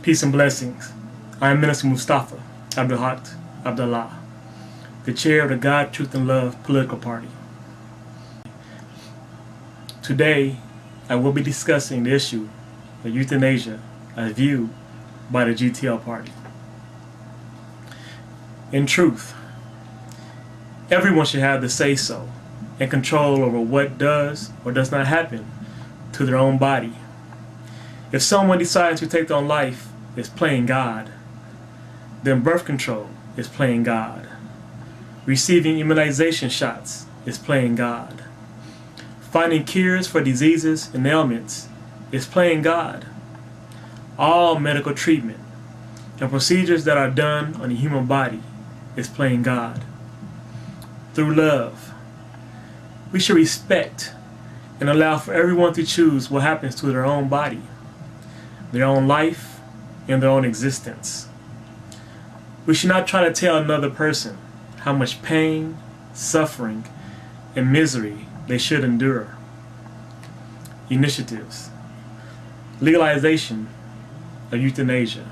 Peace and blessings. I am Minister Mustafa Abdullah, the chair of the God, Truth, and Love political party. Today, I will be discussing the issue of euthanasia as viewed by the GTL party. In truth, everyone should have the say-so and control over what does or does not happen to their own body. If someone decides to take their own life is playing God, then birth control is playing God. Receiving immunization shots is playing God. Finding cures for diseases and ailments is playing God. All medical treatment and procedures that are done on the human body is playing God. Through love, we should respect and allow for everyone to choose what happens to their own body, their own life, and their own existence. We should not try to tell another person how much pain, suffering, and misery they should endure. Initiatives. Legalization of euthanasia.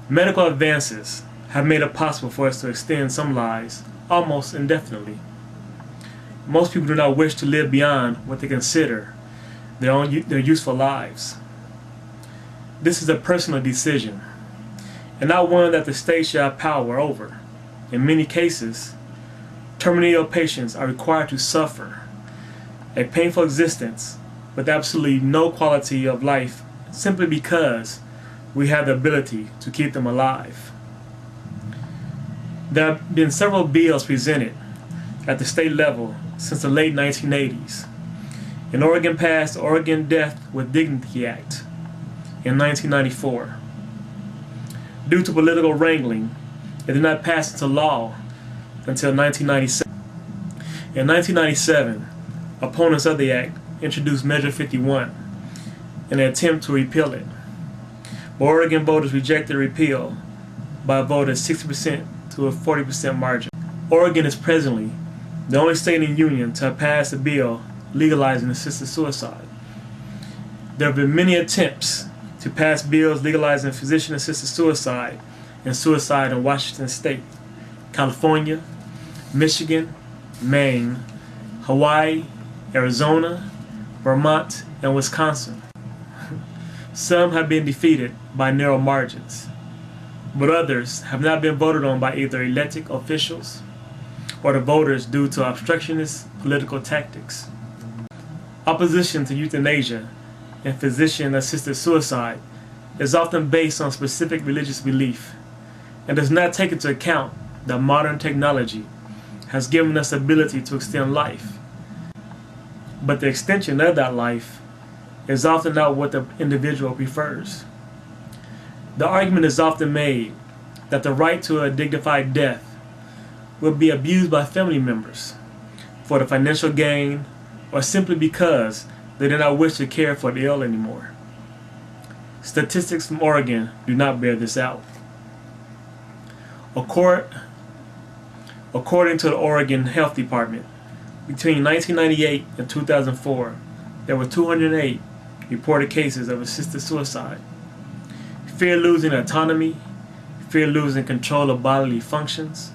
Medical advances have made it possible for us to extend some lives almost indefinitely. Most people do not wish to live beyond what they consider their useful lives. This is a personal decision, and not one that the state shall have power over. In many cases, terminally ill patients are required to suffer a painful existence with absolutely no quality of life simply because we have the ability to keep them alive. There have been several bills presented at the state level since the late 1980s. In Oregon passed the Oregon Death with Dignity Act in 1994. Due to political wrangling, it did not pass into law until 1997. In 1997, opponents of the act introduced Measure 51 in an attempt to repeal it. But Oregon voters rejected repeal by a vote of 60% to a 40% margin. Oregon is presently the only state in the union to have passed a bill legalizing assisted suicide. There have been many attempts to pass bills legalizing physician-assisted suicide and suicide in Washington State, California, Michigan, Maine, Hawaii, Arizona, Vermont, and Wisconsin. Some have been defeated by narrow margins, but others have not been voted on by either elected officials or the voters due to obstructionist political tactics. Opposition to euthanasia and physician-assisted suicide is often based on specific religious belief and does not take into account that modern technology has given us the ability to extend life. But the extension of that life is often not what the individual prefers. The argument is often made that the right to a dignified death will be abused by family members for the financial gain or simply because they do not wish to care for the ill anymore. Statistics from Oregon do not bear this out. According to the Oregon Health Department, between 1998 and 2004, there were 208 reported cases of assisted suicide. Fear losing autonomy, fear losing control of bodily functions,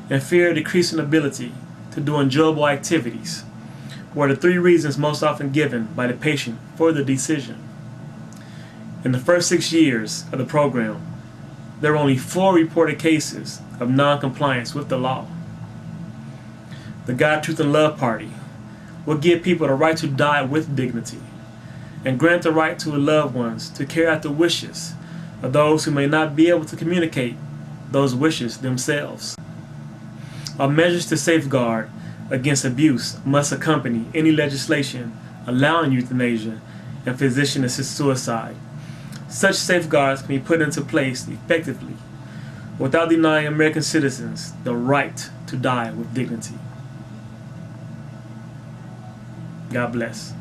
and fear of decreasing ability to do enjoyable activities were the three reasons most often given by the patient for the decision. In the first 6 years of the program, there were only 4 reported cases of non-compliance with the law. The God, Truth, and Love Party will give people the right to die with dignity and grant the right to loved ones to carry out the wishes of those who may not be able to communicate those wishes themselves. Our measures to safeguard against abuse must accompany any legislation allowing euthanasia and physician-assisted suicide. Such safeguards can be put into place effectively without denying American citizens the right to die with dignity. God bless.